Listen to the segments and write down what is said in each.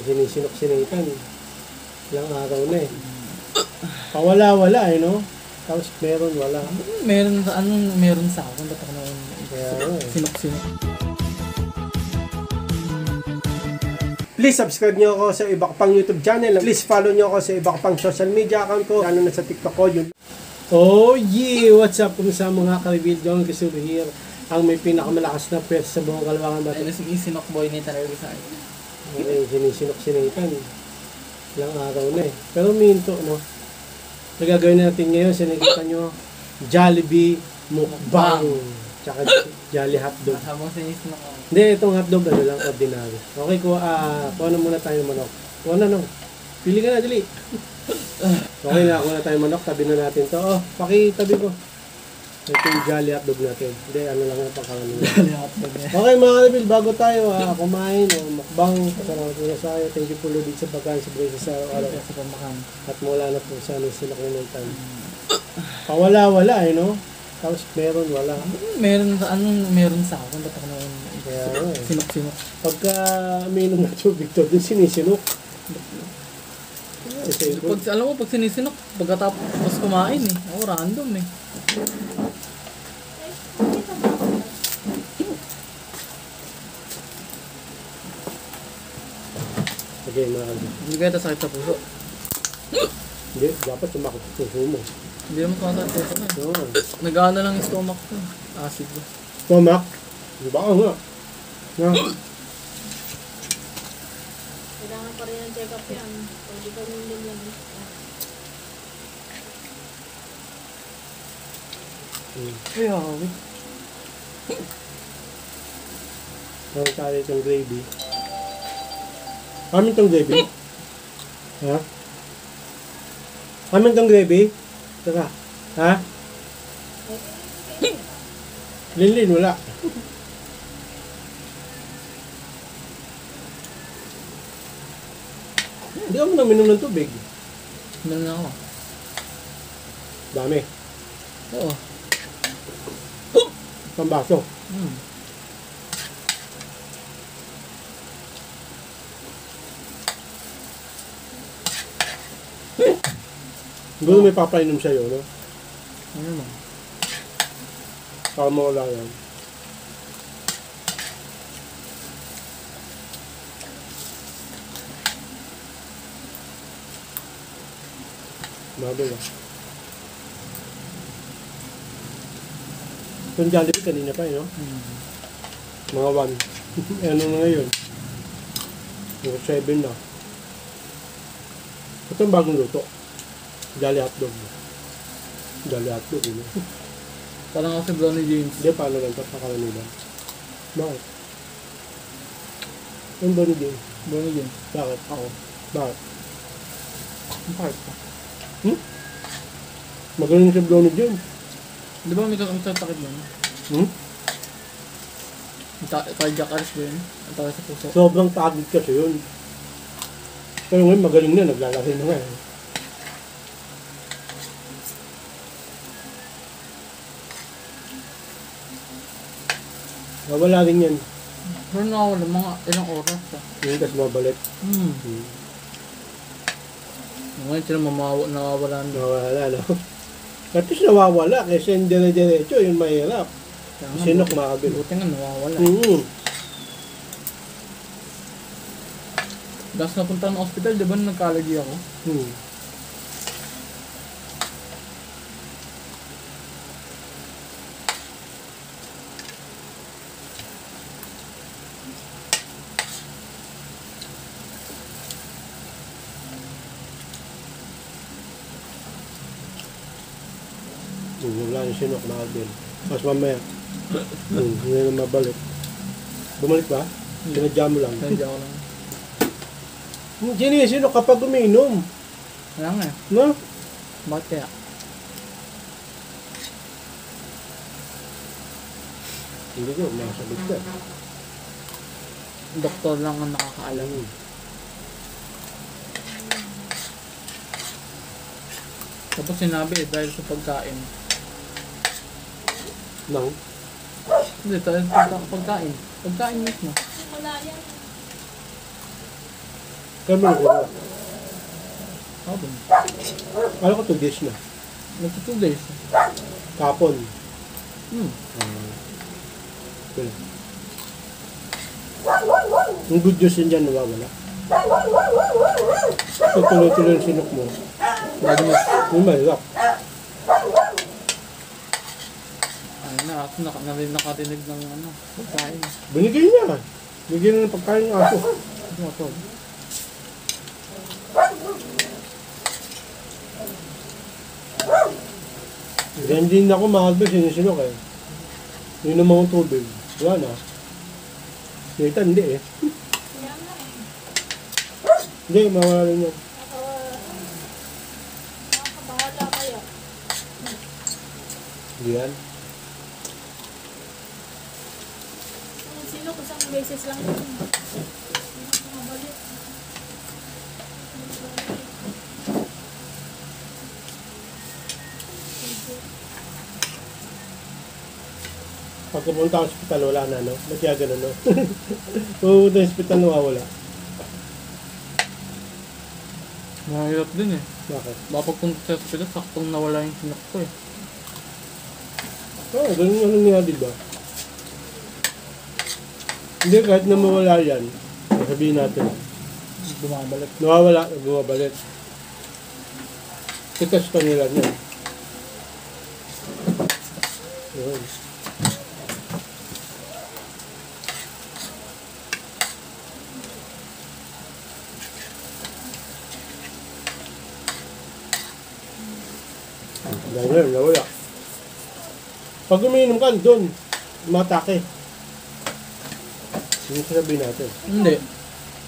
sinisinok-sinitan. Ilang araw na eh. Pawala-wala eh, no? Tapos meron, wala. Meron sa meron sa akin. Ba't ako naman sinok-sinok? Please subscribe nyo ako sa iba ko pang YouTube channel. Please follow nyo ako sa iba ko pang social media account ko. Lalo na sa TikTok ko yun. Oh yeah! What's up? Kumusta mga ka-reveal doon? Kasi here ang may pinakamalakas na pwes sa buong Kalawakan Bato. Ayun yung sinok boy ni talaga sa akin. Okay, sinisinok-sinitan. Ilang araw na eh. Pero minto, no? Nagagawin natin ngayon, sinigita nyo, Jollibee Mukbang. Tsaka Jolly Hotdog. Habang sinisinok ako. Hindi, itong hotdog, ano lang, ordinary. Okay, kuha na muna tayo ng manok. Kuha na, no? Pili ka na, dali. Okay na, kuha na tayo manok. Tabi na natin to. Oh, pakitabi ko. Ito yung Jolly Hotdog natin. Hindi, ano lang yung pangkalan nyo. Jolly Hotdog niya. Okay, mga kabil, bago tayo kumain o mukbang, pasalamat po na sa ayo. Thank you po Lord sa pagkain sa buhay sa araw. Sa pamakan. At mula na po sa sinok ng time. Pawala-wala eh, no? Tapos meron, wala. Meron sa meron sa akin. Ba't ako naman sinok-sinok? Pagka uminom na tubig to, dun sinisinok. Alam mo, pag sinisinok, pagkatapos kumain eh. Ako random eh. Okay, mga kalbi. Hindi kaya sakit sa puso. Hindi, dapat sumakot sa puso mo. Hindi naman sakit sa puso na eh. No. Nag-ano lang yung stomach ko. Acid ba? Stomach? Di ba nga? No. Kailangan pa rin ang check-up yan. Pwede ka rin din yan. Ay, awit. Meron tayo itong gravy. Amin itong gravy? Ha? Amin itong gravy? Tara. Ha? Linlin, wala. Hindi ako naminom ng tubig. Meron na ako. Dami. Oo. Pang baso. Siguro may papainom sa'yo, no? Ano naman? Para mawala yan. Mabel ah. Itong Jollibee kanina pa eh, no? Mga 1. Ano na ngayon? Mga 7 na. Ito ang bagong luto. Jolly Hotdog. Jolly Hotdog, yun. Parang ako si Brownie James. Hindi, paano lang ito? Pakala nila. Bakit? Ang Brownie James? Brownie James. Bakit? Ako. Bakit? Ang part pa. Magaling si Brownie James. Di ba may takit mo? Cardiac arrest ba yun? Ang takit sa puso. Sobrang pagod kasi yun. Pero ngayon magaling na, naglalaki na nga. Nawala rin yan. Pero nakawala mga ilang oras pa. Yung tas mabalik. Ngayon sila nawawala na. Nawala, no? At least nawawala kasi yung dire-diretso, yun mahirap. Sinok makabil. Buti nga nawawala. Tapos napunta ng hospital, di ba nagka-allergy ako? Wala yung sinok makabil. Tapos mamaya, hindi na mabalik. Bumalik ba? Sinadya mo lang. Sinadya ko lang. Hindi sinok kapag umiinom. Wala nga eh. No? Bakit kaya? Hindi ko, masagot ka. Doktor lang ang nakakaalam. Tapos sinabi dahil sa pagkain. Nang? Hindi, dahil sa pagkain. Pagkain mismo. Wala yan. Kaya mo nagulong. Habang. Alam ko 2 days na. Nagto 2 days. Kapon. Hmm. Wala. Ang good news yun dyan, nawawala. Tuloy-tuloy yung sinok mo. Lagi mo. Yung mahirap. Ay na, ako nakarinig ng ano, pagkain. Binigay niya. Binigay na ng pagkain ng aso. Ano to? Ganyan din ako makalbis, sinisinok eh. Yun ang mga tubig. Wala na. Dito hindi eh. Yan na eh. Hindi, mawala rin yan. Nakakabahala kaya. Hindi yan. Yung sinok, isang beses lang yun. Mabalik. Pag pumunta ako sa hospital, wala na, no? Ba't kaya ganun, no? Pumunta sa hospital, nawawala. Mahirap din eh. Bakit? Baka pagpunta sa hospital, saktong nawala yung sinok ko eh. Oo, ganun yung nangyari, di ba? Hindi, kahit na mawala yan, sabihin natin, Bumabalik. nawawala, bumabalik. Tikas pa nila niya. Yun. Dahil nawala. Pag umiinom ka, doon, matake. Yung sasabihin natin. Hindi.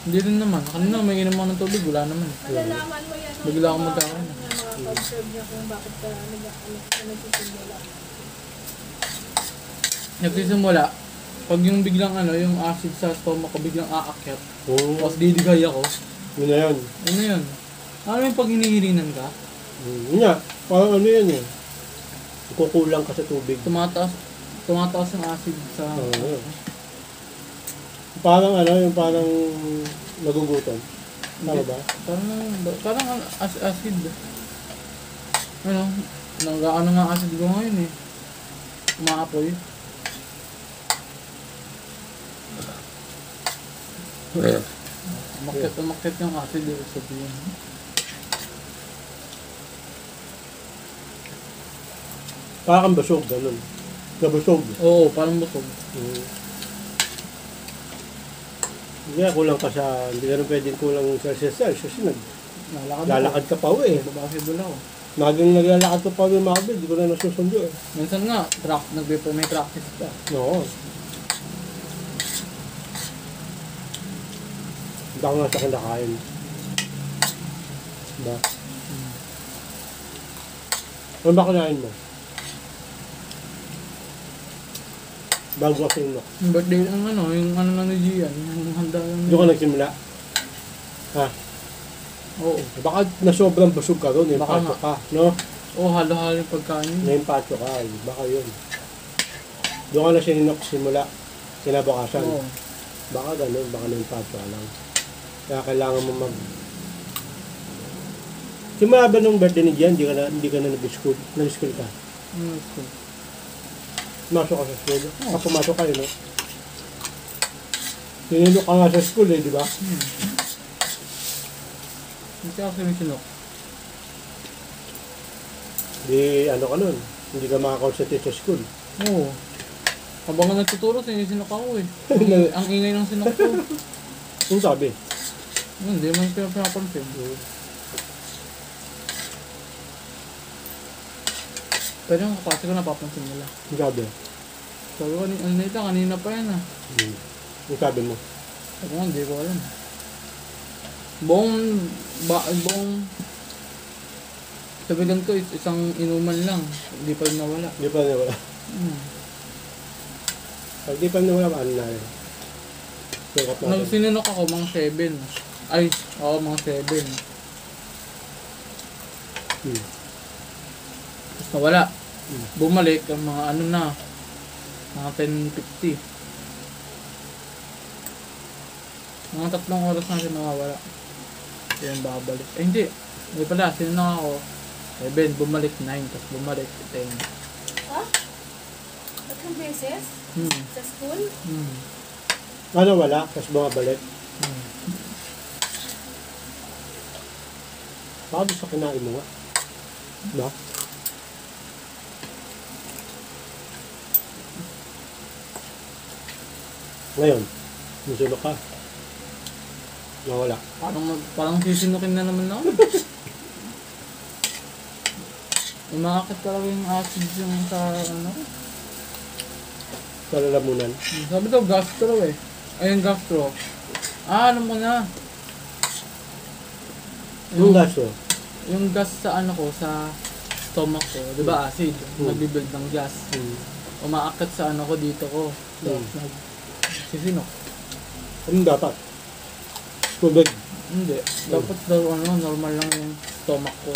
Hindi rin naman. Kanina may inom ako ng tubig, wala naman. Malalaman mo yan. Bigla akong magkakaroon. Makaka-observe niya kung bakit ka nagsisimula. Nagsisimula, pag yung biglang ano, yung acid sa stomach ko biglang aakyat, Oo. tapos didigay ako, Yun na yun. ano yun? Ano yung pag hinihilinan ka? Yun nga, parang ano yan eh. Kukulang ka sa tubig. Tumataas yung acid sa... Oo. Parang ano, yung parang nagugutom. Tama ba? Parang acid. Ano, nang-gaano nga acid ko ngayon eh. Umaapoy. Umakyat yung acid eh, sabihin. Parang kang busog, ganun. Nabusog. Oo, parang busog. Hindi nga, kulang ka sa, hindi ka rin pwedeng kulang sa exercise kasi lalakad ka pa uwi eh. Basketball ako. Naglalakad ka pa uwi mga kabid, hindi ko na nasusundo eh. Minsan nga, may practice ka. Oo. Hindi ako nga sa kinakain. Diba? Ano ba kinain mo? Bago kasi yun. Yung birthday ng ano, yung ano na ni Gian, yung handa yung... Doon ka nagsimula. Ha? Oo. Baka na sobrang busog ka doon, Baka impatyo nga. ka, no? Oo, halo-halo yung pagkain. Na-impatyo ka, baka yun. Doon ka na simula, kinabukasan. Oo. Baka ganun, baka na-impatyo ka lang. Kaya kailangan mo Simula ba nung birthday ni Gian, hindi ka na nag-school? Nag-school ka? Pumasok ka sa school? Pumasok kayo, no? Sinunok ka nga sa school eh, di ba? Hindi ako sinisinok. Di, ano ka nun? Hindi ka makakonsentrate sa school. Oo. Habang nga nagtuturo, sinisinok ako eh. Ang ingay ng sinok ko. Yung sabi? Hindi man pinapansin. Pero yung kaklase ko napapansin nila. Yung sabi? Sabi ko, kanina pa yan ah. Yung sabi mo? Sabi ko, hindi ko alam. Buong sabigan ko, isang inuman lang. Hindi pa rin nawala. Hindi pa nawala. Pag di pa nawala, ano na yun? Sukat natin. Nagsinunok ako, mga 7. Ay, oo, mga 7. Tapos nawala. Bumalik, ang mga ano na, mga 10:50. Mga 3 oras na siya nawawala. Yan babalik. Eh hindi. Hindi pala, sinunok ako. 7, bumalik 9, tapos bumalik 10. Ha? Tatlong beses? Hmm. Sa school? Hmm. Ano wala? Tapos bumabalik. Hmm. Baka gusto kinain mo nga. No? Ngayon, musulok ka. Nawala. Parang sisinukin na naman ako. Umakit talaga yung acid yung sa ano. Sa lalamunan. Sabi daw gastro eh. Ayun gastro. Ah, alam mo na. Yung gaso. Yung gas sa ano ko, sa stomach ko. Di ba acid? Nagbibuild ng gas. Umaakit sa ano ko dito ko. So, sisinok. Anong dapat? Tubig. Hindi. Dapat daw ano, normal lang yung stomach ko.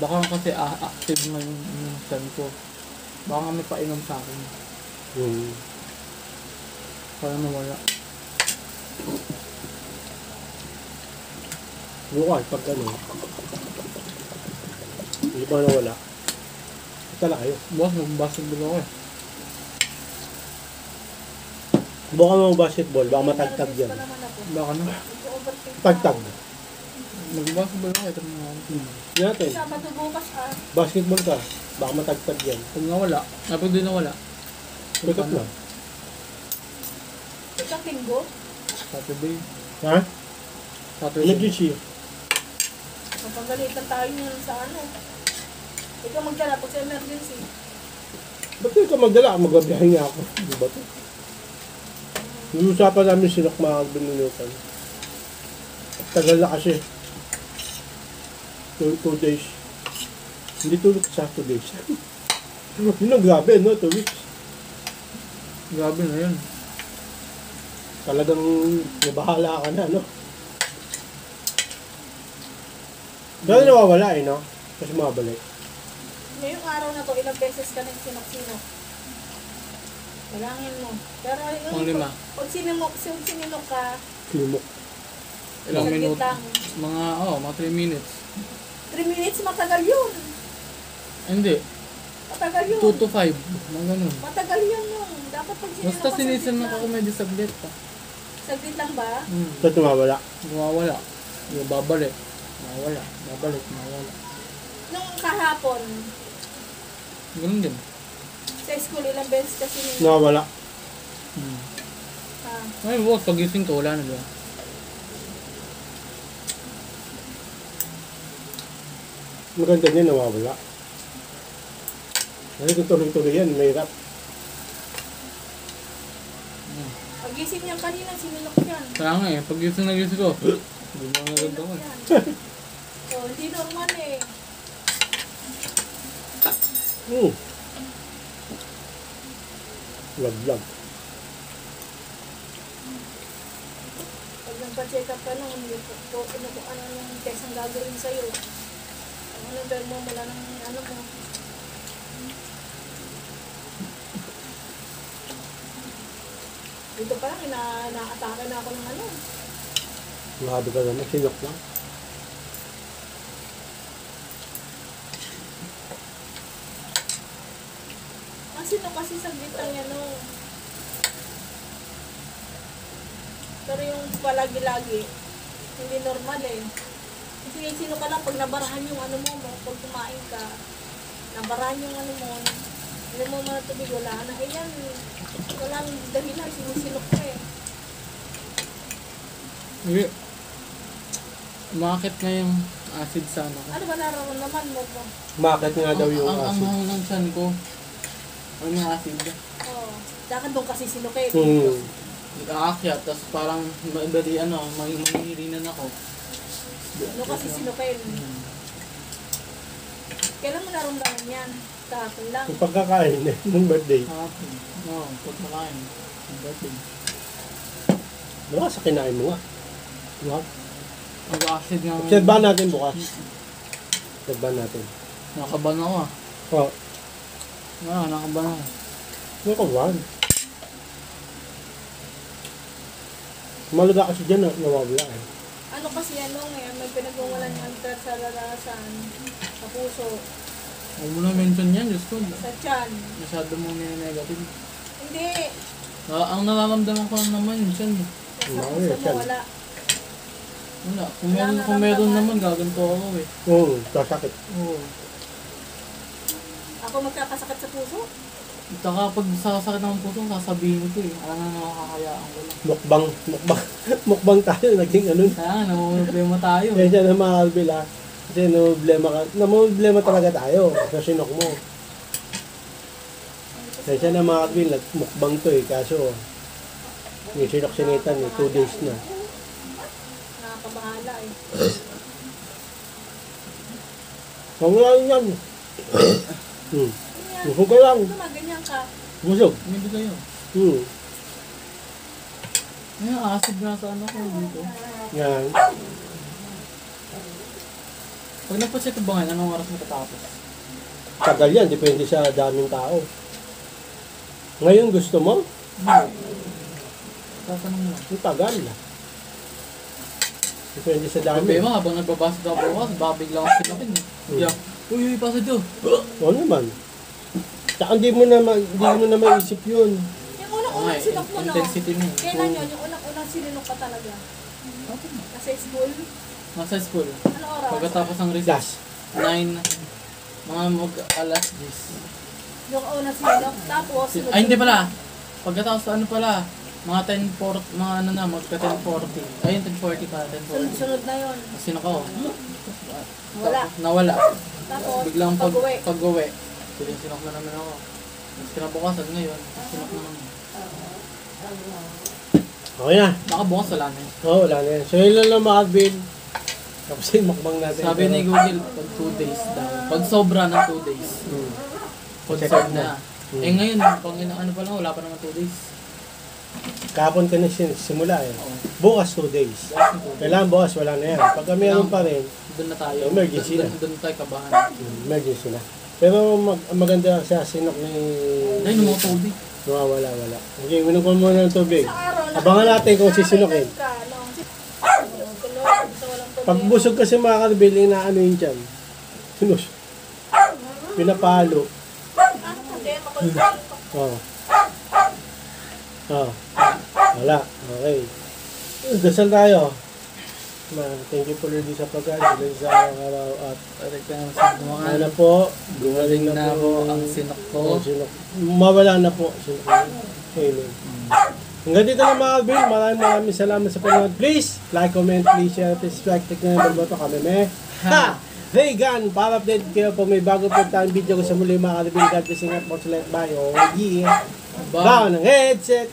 Baka kasi active na yung chan ko. Baka may painom sa akin. Para mawala. Bukas, pag ano. Hindi ba nawala? Tala kayo. Boss, mag-basketball ako eh. Buka mo basketball, baka matagtag yan. Pa naman ako. Baka na. Nag-overthink pa Tagtag. ako. Mag-basketball ako eh. Ito na ako. Natin. Sabado bukas Basketball ka, baka matagtag yan. Pag nawala. Pag di nawala. Pick up na. Ikaw linggo? Saturday. Ha? Saturday. Emergency. Mapagalitan tayo nun sa ano. Ikaw magdala po sa emergency. Ba't ka magdala? Magbabiyahe nga ako. Di ba ito? Inuusapan namin sinok mga binunutan. Tagal na kasi. 2 days. Hindi tulog sa 2 days. Yun ang grabe, no? 2 weeks. Grabe na yun. Talagang nabahala ka na, no? Pero nawawala eh, no? Kasi mabalik. Ngayong araw na to, ilang beses ka nang sinok-sinok. Malangin mo. Pero Pang lima. pag sinok ka, Kimok. Ilang Saglit minuto? lang. Mga 3 minutes. 3 minutes, matagal yun. Hindi. Matagal yun. 2 to 5. Mga ganun. Matagal yun yun. Dapat pag sinok Basta ka, sinisinok saglit ako medyo saglit pa. lang. Saglit lang ba? Tapos nawawala. Mawawala. Yung babalik. Mawawala. Babalik. Mawawala. Nung kahapon, Ganun din. sa school, ilang beses kasi sinok. Nawawala. Ah, Ay, boss, pagising ko, wala na diba? Maganda niya, nawawala. Kasi kung tuloy-tuloy yan, mahirap. pagising niya kanina, sinunok yan. Kaya nga eh, pagising na gising ko, hindi mo nga ganda ko Sinunok eh. yan. So, hindi normal eh. Lag-lag. Pag nagpa-check up ka nung, ano yung test ang gagawin sa'yo. Ano ba mo, mula ng ano mo. Dito pa lang, inaatake na ako ng ano. Grabe ka naman, sinok lang. Kasi no, kasi saglit lang yan, no. Pero yung palagi-lagi, hindi normal eh. Kasi sino ka lang, pag nabarahan yung ano mo, pag kumain ka, nabarahan yung ano mo, mo mga tubig, wala na. Eh yan, walang dahilan, sinisinok ka eh. Hindi. Umakit na yung acid sa ano ko. Ano ba nararamdaman mo po? Bakit nga daw yung Ang acid? mahal ng tiyan ko. Ano yung acid? Oo. Dakan doon kasi sinukin. Aakyat, tapos parang madali mahihirinan ako. Doon kasi sinukin. Kailan mo naramdaman yan? Kahapon lang. Yung pagkakain ng birthday. Hapon. Oo, pagkakain. Ang birthday. Baka sa kinain mo nga. Diba? Mag-acid nga. Obserbahan natin bukas. Obserbahan natin. Nakaban ako ah. Oh, Nakaban ako. nakawan. Malaga kasi dyan, nawawala eh. Ano kasi ano ngayon, may pinagwawalan ng agad sa lalasan, sa puso, Huwag mo na mention yan, Diyos ko. sa tiyan. Masyado mo negative. Hindi, Ang nararamdaman ko lang naman yun, siya. sa Ano puso yun, mo tiyan? wala. Wala. Kung meron naman, gaganto ako eh. Oo, sasakit. Oo. Ako magkakasakit sa puso. Saka pag sasakit ng puso, sasabihin ko eh. Alam na nakakayaan ko lang. Mukbang tayo, naging ano. Kaya nga, namumroblema tayo. Kaya siya na mga Albil ha. Kasi namumblema talaga tayo sa sinok mo. Kaya siya na mga Albil, nagmukbang to eh. Kaso, yung sinok-sinitan eh, 2 days na. Nakakabahala eh. Huwag lang yan. Busog ka lang. Ano ganyan ka? Busog. Hindi kayo. Yung acid nga sa ano ko dito. Yan. Pag nagpa-check ba ngayon, anong oras matatapos? Tagal yan, depende sa daming tao. Ngayon gusto mo? Hindi. Tatanong lang. Yung tagal. Depende sa dami. Problema, habang nagbabasa ka bukas, babigla akong sinakin eh. Yeah. Uy, pasa dito. Oo naman. Tsaka hindi mo na maisip yun. Yung unang-unang sinok mo, no? Intensity mo. Kailan yun? Yung unang-unang sinunok ka talaga? Kasi school? Nasa school. Ano oras? Pagkatapos ng recess, 9, mga alas 10. Yung unang sinunok, tapos... Ay, hindi pala. Pagkatapos ano pala, mga 10:40, mga ano na, magka 10:40. Ayun, 10:40 pa, 10:40. Sunod na yun. Sino ko? Wala. Nawala. Tapos, Biglang pag-uwi. pag-uwi. Sinok na naman ako. Mas kinabukasan ngayon, sinok na naman. Okay na. Baka bukas wala na yun. Oo, wala na yan. So yun lang mga Alvin. Tapos yung mukbang natin. Sabi ni Google, pag 2 days daw. Pag sobra ng 2 days. Conserve na. Eh ngayon, pag ano pa lang, wala pa naman 2 days. Kahapon ka na simula eh. Bukas 2 days. Kailangan bukas wala na yan. Pag meron pa rin, Doon na tayo. Emergency na. Doon tayo kabahan. emergency na. Pero maganda siya sinok ni... Dahil nung mga tubig. Wala. Okay, minum ko muna ng tubig. sa araw na... Abangan natin kung sisinukin. Ka, no? Tulog, sa walang Pag problema. busog kasi mga kalbili na ano yun dyan. Sinus. Pinapalo. Hindi, makontrol. Oo. Wala. Okay. Dasal tayo. Thank you for ready sa pagkain. Sa araw at ano po, gumaling na po ang sinok ko. Mawala na po. Sinok ko. Amen. Hanggang dito na mga Alvin. Maraming salamat sa panonood. Please, like, comment, please share, please subscribe. Tignan yung bell kami may Vegan! Para update kayo po may bago po tayong video ko sa muli mga Alvin. God bless, ingat po sa light. Bye. Oh yeah. Bao ng headset.